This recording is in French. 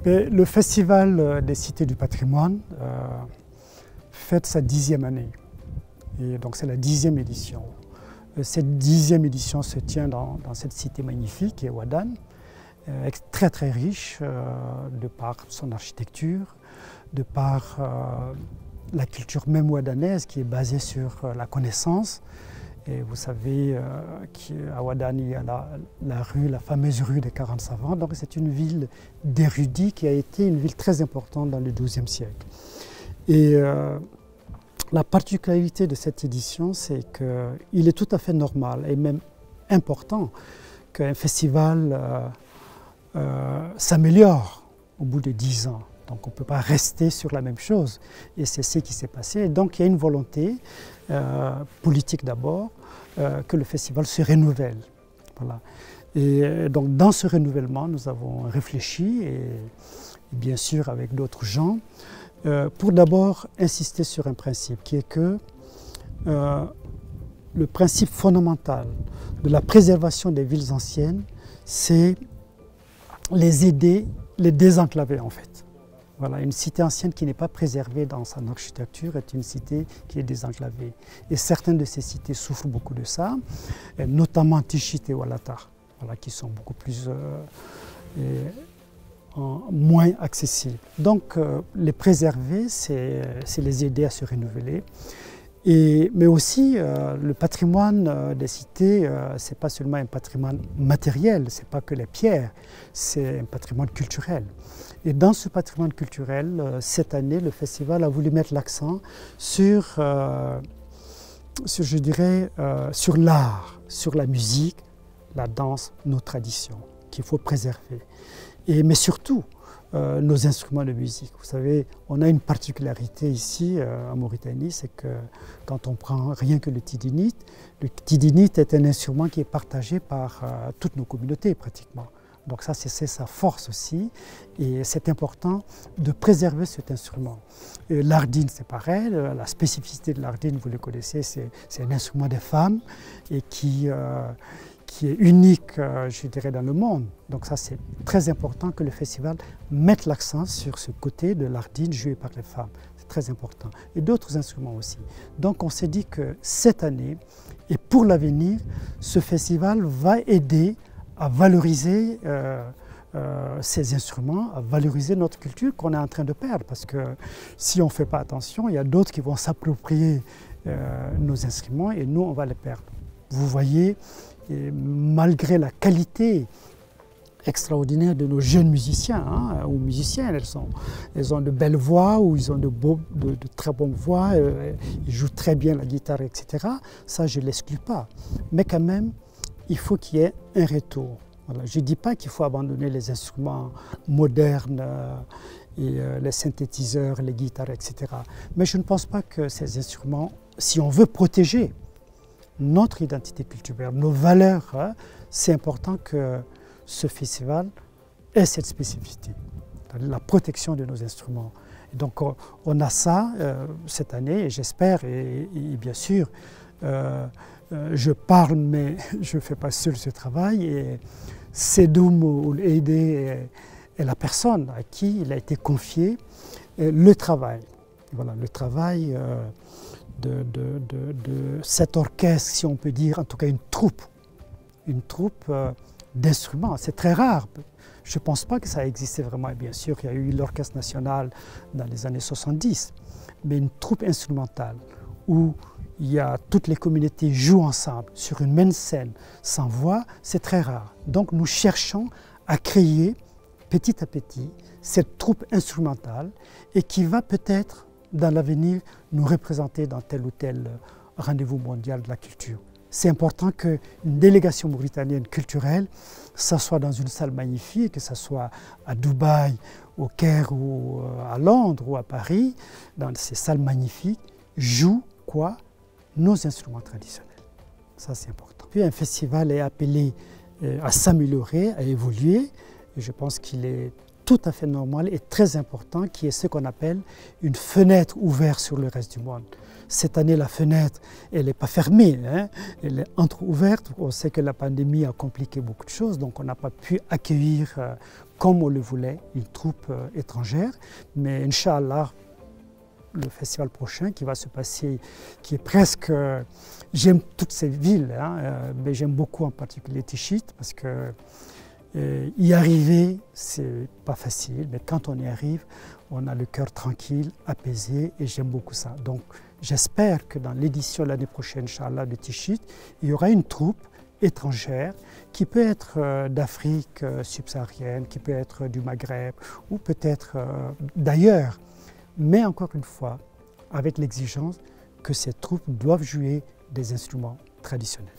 Le Festival des Cités du Patrimoine fête sa 10e année. Et donc c'est la 10e édition. Cette 10e édition se tient dans cette cité magnifique qui est Ouadane, très très riche de par son architecture, de par la culture même ouadanaise qui est basée sur la connaissance. Et vous savez qu'à Ouadane, il y a la fameuse rue des 40 savants. Donc c'est une ville d'érudits qui a été une ville très importante dans le XIIe siècle. Et la particularité de cette édition, c'est qu'il est tout à fait normal et même important qu'un festival s'améliore au bout de 10 ans. Donc on ne peut pas rester sur la même chose. Et c'est ce qui s'est passé. Et donc il y a une volonté politique d'abord, que le festival se renouvelle. Voilà. Et donc dans ce renouvellement, nous avons réfléchi, et bien sûr avec d'autres gens, pour d'abord insister sur un principe qui est que le principe fondamental de la préservation des villes anciennes, c'est les aider, les désenclaver en fait. Voilà, une cité ancienne qui n'est pas préservée dans son architecture est une cité qui est désenclavée. Et certaines de ces cités souffrent beaucoup de ça, notamment Tichit et Oualata, voilà, qui sont beaucoup plus moins accessibles. Donc les préserver, c'est les aider à se renouveler. Mais aussi, le patrimoine des cités, ce n'est pas seulement un patrimoine matériel, ce n'est pas que les pierres, c'est un patrimoine culturel. Et dans ce patrimoine culturel, cette année, le festival a voulu mettre l'accent sur l'art, sur la musique, la danse, nos traditions, qu'il faut préserver. Mais surtout, nos instruments de musique. Vous savez, on a une particularité ici en Mauritanie, c'est que quand on prend rien que le tidinit est un instrument qui est partagé par toutes nos communautés pratiquement. Donc ça, c'est sa force aussi, et c'est important de préserver cet instrument. L'ardine, c'est pareil, la spécificité de l'ardine, vous le connaissez, c'est un instrument des femmes et qui est unique, je dirais, dans le monde. Donc ça, c'est très important que le festival mette l'accent sur ce côté de l'ardine joué par les femmes. C'est très important. Et d'autres instruments aussi. Donc on s'est dit que cette année, et pour l'avenir, ce festival va aider à valoriser ces instruments, à valoriser notre culture qu'on est en train de perdre. Parce que si on ne fait pas attention, il y a d'autres qui vont s'approprier nos instruments et nous, on va les perdre. Vous voyez, et malgré la qualité extraordinaire de nos jeunes musiciens ou musiciennes, elles ont de belles voix ou ils ont de très bonnes voix, ils jouent très bien la guitare, etc. Ça, je ne l'exclus pas. Mais quand même, il faut qu'il y ait un retour. Voilà. Je ne dis pas qu'il faut abandonner les instruments modernes et les synthétiseurs, les guitares, etc. Mais je ne pense pas que ces instruments, si on veut protéger notre identité culturelle, nos valeurs, c'est important que ce festival ait cette spécificité, la protection de nos instruments. Et donc on a ça cette année, et j'espère, et bien sûr, je parle, mais je ne fais pas seul ce travail. Et Sedoum Ould Aidé est la personne à qui il a été confié le travail. Voilà, le travail de cet orchestre, si on peut dire, en tout cas une troupe d'instruments. C'est très rare. Je ne pense pas que ça existait vraiment. Et bien sûr, il y a eu l'Orchestre national dans les années 70, mais une troupe instrumentale où toutes les communautés jouent ensemble sur une même scène, sans voix, c'est très rare. Donc nous cherchons à créer petit à petit cette troupe instrumentale et qui va peut-être dans l'avenir nous représenter dans tel ou tel rendez-vous mondial de la culture. C'est important qu'une délégation mauritanienne culturelle s'assoie dans une salle magnifique, que ce soit à Dubaï au Caire ou à Londres ou à Paris, dans ces salles magnifiques, jouent quoi? Nos instruments traditionnels. Ça, c'est important. Puis un festival est appelé à s'améliorer, à évoluer. Et je pense qu'il est tout à fait normal et très important, qui est ce qu'on appelle une fenêtre ouverte sur le reste du monde. Cette année, la fenêtre, elle n'est pas fermée, hein, elle est entre-ouverte. On sait que la pandémie a compliqué beaucoup de choses, donc on n'a pas pu accueillir, comme on le voulait, une troupe étrangère. Mais Inch'Allah, le festival prochain qui va se passer, qui est presque... j'aime toutes ces villes, hein, mais j'aime beaucoup en particulier Tichit, parce que y arriver, c'est pas facile, mais quand on y arrive, on a le cœur tranquille, apaisé, et j'aime beaucoup ça. Donc j'espère que dans l'édition l'année prochaine, Inch'Allah, de Tichit, il y aura une troupe étrangère qui peut être d'Afrique subsaharienne, qui peut être du Maghreb, ou peut-être d'ailleurs, mais encore une fois, avec l'exigence que ces troupes doivent jouer des instruments traditionnels.